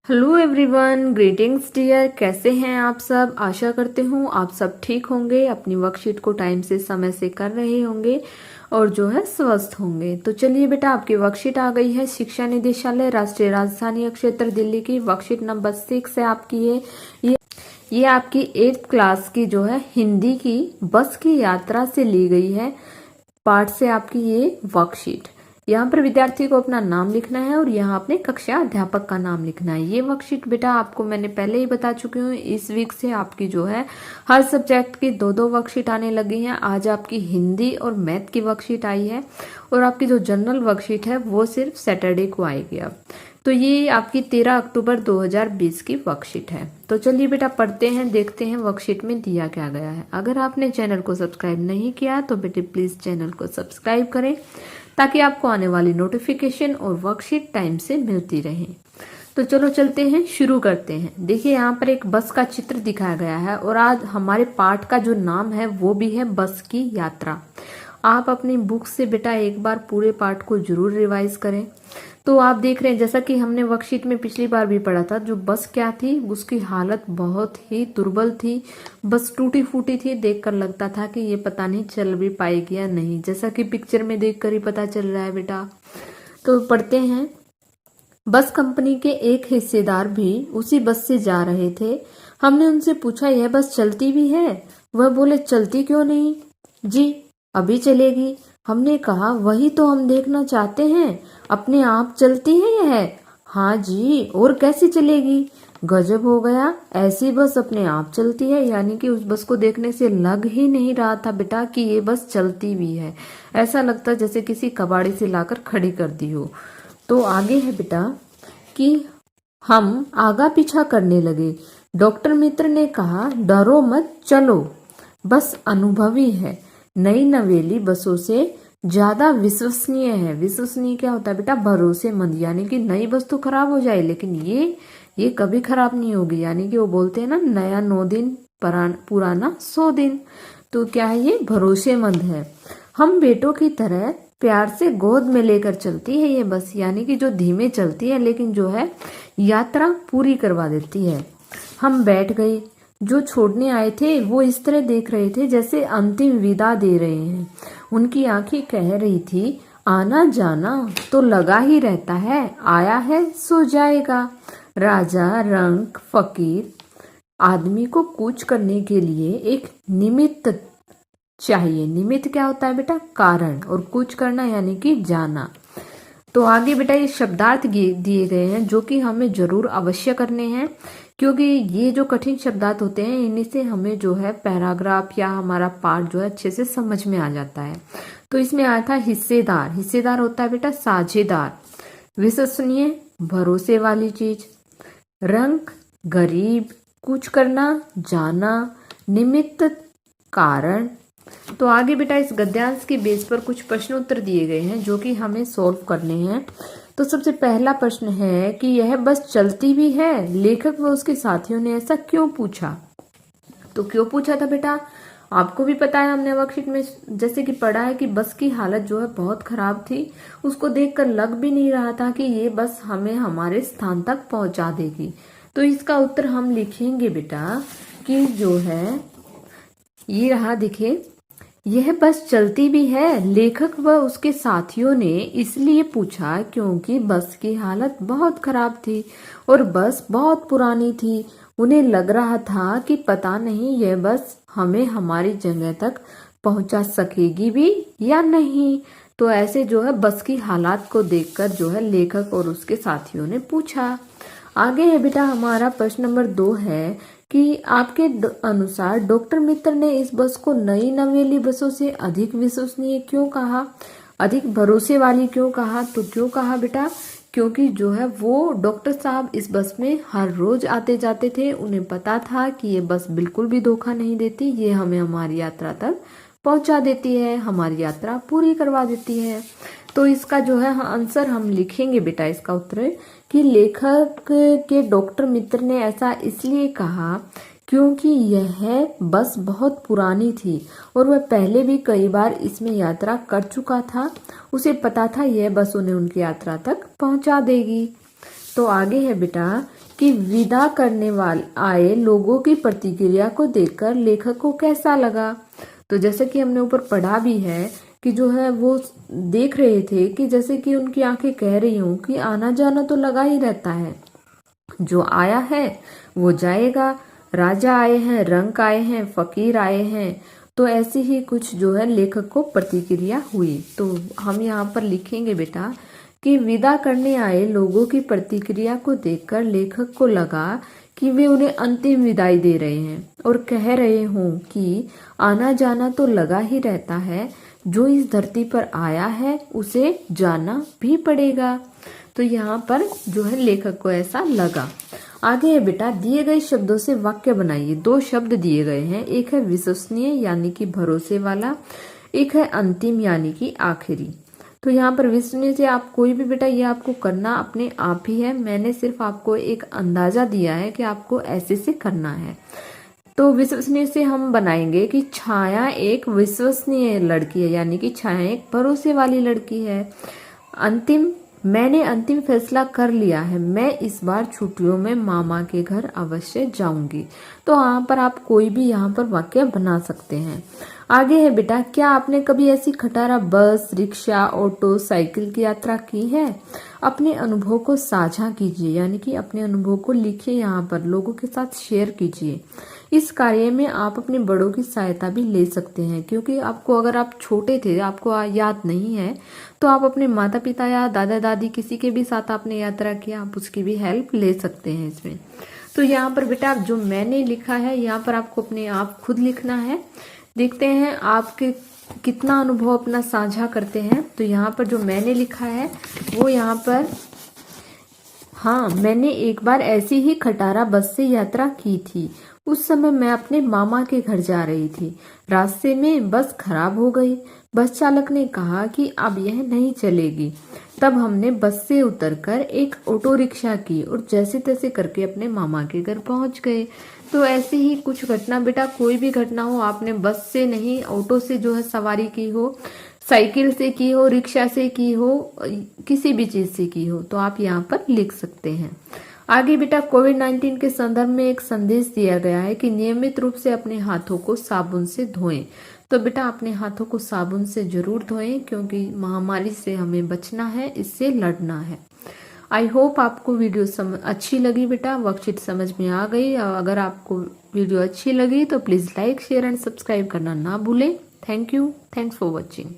Hello everyone, greetings dear. कैसे हैं आप सब? आशा करते हूँ आप सब ठीक होंगे, अपनी वर्कशीट को टाइम से समय से कर रहे होंगे और जो है स्वस्थ होंगे। तो चलिए बेटा, आपकी वर्कशीट आ गई है। शिक्षा निदेशालय, राष्ट्रीय राजधानी क्षेत्र दिल्ली की वर्कशीट नंबर 6 है आपकी। ये आपकी 8th क्लास की जो है हिंदी की बस की यात्रा से ली गई है पाठ से आपकी ये वर्कशीट। यहाँ पर विद्यार्थी को अपना नाम लिखना है और यहाँ अपने कक्षा अध्यापक का नाम लिखना है। ये वर्कशीट बेटा आपको मैंने पहले ही बता चुकी हूँ, इस वीक से आपकी जो है हर सब्जेक्ट की दो वर्कशीट आने लगी हैं। आज आपकी हिंदी और मैथ की वर्कशीट आई है और आपकी जो जनरल वर्कशीट है वो सिर्फ सैटरडे को आएगी। अब तो ये आपकी 13 अक्टूबर 2020 की वर्कशीट है। तो चलिए बेटा पढ़ते हैं, देखते हैं वर्कशीट में दिया क्या गया है। अगर आपने चैनल को सब्सक्राइब नहीं किया तो बेटे प्लीज चैनल को सब्सक्राइब करें ताकि आपको आने वाली नोटिफिकेशन और वर्कशीट टाइम से मिलती रहे। तो चलो चलते हैं, शुरू करते हैं। देखिए यहाँ पर एक बस का चित्र दिखाया गया है और आज हमारे पाठ का जो नाम है वो भी है बस की यात्रा। आप अपनी बुक से बेटा एक बार पूरे पाठ को जरूर रिवाइज करें। तो आप देख रहे हैं जैसा कि हमने वर्कशीट में पिछली बार भी पढ़ा था, जो बस क्या थी, उसकी हालत बहुत ही दुर्बल थी। बस टूटी फूटी थी, देखकर लगता था कि ये पता नहीं चल भी पाएगी या नहीं, जैसा कि पिक्चर में देखकर ही पता चल रहा है बेटा। तो पढ़ते हैं। बस कंपनी के एक हिस्सेदार भी उसी बस से जा रहे थे। हमने उनसे पूछा, यह बस चलती भी है? वह बोले, चलती क्यों नहीं जी, अभी चलेगी। हमने कहा, वही तो हम देखना चाहते हैं, अपने आप चलती है यह? हाँ जी, और कैसे चलेगी? गजब हो गया, ऐसी बस अपने आप चलती है। यानी कि उस बस को देखने से लग ही नहीं रहा था बेटा कि ये बस चलती भी है। ऐसा लगता जैसे किसी कबाड़ी से लाकर खड़ी कर दी हो। तो आगे है बेटा कि हम आगा पीछा करने लगे। डॉक्टर मित्र ने कहा, डरो मत, चलो, बस अनुभवी है, नई नवेली बसों से ज्यादा विश्वसनीय है। विश्वसनीय क्या होता है बेटा? भरोसेमंद। यानी कि नई बस तो खराब हो जाए लेकिन ये कभी खराब नहीं होगी। यानी कि वो बोलते हैं ना, नया 9 दिन, पुराना 100 दिन। तो क्या है, ये भरोसेमंद है। हम बेटों की तरह प्यार से गोद में लेकर चलती है ये बस। यानी कि जो धीमे चलती है लेकिन जो है यात्रा पूरी करवा देती है। हम बैठ गए। जो छोड़ने आए थे वो इस तरह देख रहे थे जैसे अंतिम विदा दे रहे हैं। उनकी आंखें कह रही थी, आना जाना तो लगा ही रहता है, आया है सो जाएगा। राजा, रंक, फकीर, आदमी को कूच करने के लिए एक निमित्त चाहिए। निमित्त क्या होता है बेटा? कारण। और कूच करना यानी कि जाना। तो आगे बेटा ये शब्दार्थ दिए गए हैं जो कि हमें जरूर अवश्य करने हैं, क्योंकि ये जो कठिन शब्दार्थ होते हैं इन्हीं से हमें जो है पैराग्राफ या हमारा पाठ जो है अच्छे से समझ में आ जाता है। तो इसमें आया था हिस्सेदार। हिस्सेदार होता है बेटा साझेदार, विश्वसनीय, भरोसे वाली चीज, रंक, गरीब, कुछ करना, जाना, निमित्त, कारण। तो आगे बेटा इस गद्यांश के बेस पर कुछ प्रश्न उत्तर दिए गए हैं जो कि हमें सॉल्व करने हैं। तो सबसे पहला प्रश्न है कि यह बस चलती भी है? लेखक व उसके साथियों ने ऐसा क्यों पूछा? तो क्यों पूछा था बेटा? आपको भी पता है, हमने वर्कशीट में जैसे कि पढ़ा है कि बस की हालत जो है बहुत खराब थी। उसको देखकर लग भी नहीं रहा था कि ये बस हमें हमारे स्थान तक पहुंचा देगी। तो इसका उत्तर हम लिखेंगे बेटा कि जो है ये रहा, दिखे, यह बस चलती भी है? लेखक व उसके साथियों ने इसलिए पूछा क्योंकि बस की हालत बहुत खराब थी और बस बहुत पुरानी थी। उन्हें लग रहा था कि पता नहीं यह बस हमें हमारी जगह तक पहुंचा सकेगी भी या नहीं। तो ऐसे जो है बस की हालात को देखकर जो है लेखक और उसके साथियों ने पूछा। आगे है बेटा हमारा प्रश्न नंबर 2 है कि आपके अनुसार डॉक्टर मित्र ने इस बस को नई नवेली बसों से अधिक विश्वसनीय क्यों कहा, अधिक भरोसे वाली क्यों कहा? तो क्यों कहा बेटा? क्योंकि जो है वो डॉक्टर साहब इस बस में हर रोज आते जाते थे। उन्हें पता था कि ये बस बिल्कुल भी धोखा नहीं देती, ये हमें हमारी यात्रा तक पहुंचा देती है, हमारी यात्रा पूरी करवा देती है। तो इसका जो है आंसर हम लिखेंगे बेटा, इसका उत्तर कि लेखक के डॉक्टर मित्र ने ऐसा इसलिए कहा क्योंकि यह बस बहुत पुरानी थी और वह पहले भी कई बार इसमें यात्रा कर चुका था। उसे पता था यह बस उन्हें उनकी यात्रा तक पहुंचा देगी। तो आगे है बेटा कि विदा करने वाले आए लोगों की प्रतिक्रिया को देखकर लेखक को कैसा लगा। तो जैसे कि हमने ऊपर पढ़ा भी है कि जो है वो देख रहे थे कि जैसे कि उनकी आंखें कह रही हों कि आना जाना तो लगा ही रहता है, जो आया है वो जाएगा, राजा आए हैं, रंक आए हैं, फकीर आए हैं। तो ऐसी ही कुछ जो है लेखक को प्रतिक्रिया हुई। तो हम यहाँ पर लिखेंगे बेटा कि विदा करने आए लोगों की प्रतिक्रिया को देखकर लेखक को लगा कि वे उन्हें अंतिम विदाई दे रहे हैं और कह रहे हों कि आना जाना तो लगा ही रहता है, जो इस धरती पर आया है उसे जाना भी पड़ेगा। तो यहाँ पर जो है लेखक को ऐसा लगा। आगे है बेटा, दिए गए शब्दों से वाक्य बनाइए। 2 शब्द दिए गए हैं, एक है विश्वसनीय यानी कि भरोसे वाला, एक है अंतिम यानी कि आखिरी। तो यहाँ पर विश्वसनीय से आप कोई भी बेटा ये आपको करना अपने आप ही है, मैंने सिर्फ आपको एक अंदाजा दिया है कि आपको ऐसे से करना है। तो विश्वसनीय से हम बनाएंगे कि छाया एक विश्वसनीय लड़की है, यानी कि छाया एक भरोसे वाली लड़की है। अंतिम, मैंने अंतिम फैसला कर लिया है, मैं इस बार छुट्टियों में मामा के घर अवश्य जाऊंगी। तो यहाँ पर आप कोई भी यहाँ पर वाक्य बना सकते हैं। आगे है बेटा, क्या आपने कभी ऐसी खटारा बस, रिक्शा, ऑटो, साइकिल की यात्रा की है? अपने अनुभव को साझा कीजिए, यानी कि अपने अनुभव को लिखिए, यहाँ पर लोगों के साथ शेयर कीजिए। इस कार्य में आप अपने बड़ों की सहायता भी ले सकते हैं, क्योंकि आपको अगर आप छोटे थे, आपको याद नहीं है, तो आप अपने माता पिता या दादा दादी किसी के भी साथ आपने यात्रा किया, आप उसकी भी हेल्प ले सकते हैं इसमें। तो यहाँ पर बेटा जो मैंने लिखा है यहाँ पर आपको अपने आप खुद लिखना है। देखते हैं आपके कितना अनुभव अपना साझा करते हैं। तो यहाँ पर जो मैंने लिखा है वो यहाँ पर, हाँ, मैंने एक बार ऐसी ही खटारा बस से यात्रा की थी। उस समय मैं अपने मामा के घर जा रही थी। रास्ते में बस खराब हो गई। बस चालक ने कहा कि अब यह नहीं चलेगी। तब हमने बस से उतरकर एक ऑटो रिक्शा की और जैसे तैसे करके अपने मामा के घर पहुंच गए। तो ऐसे ही कुछ घटना बेटा, कोई भी घटना हो, आपने बस से नहीं ऑटो से जो है सवारी की हो, साइकिल से की हो, रिक्शा से की हो, किसी भी चीज से की हो, तो आप यहाँ पर लिख सकते हैं। आगे बेटा कोविड-19 के संदर्भ में एक संदेश दिया गया है कि नियमित रूप से अपने हाथों को साबुन से धोएं। तो बेटा अपने हाथों को साबुन से जरूर धोएं, क्योंकि महामारी से हमें बचना है, इससे लड़ना है। आई होप आपको वीडियो अच्छी लगी बेटा, वर्कशीट समझ में आ गई। अगर आपको वीडियो अच्छी लगी तो please like, share and subscribe करना ना भूलें। Thank you, thanks for watching.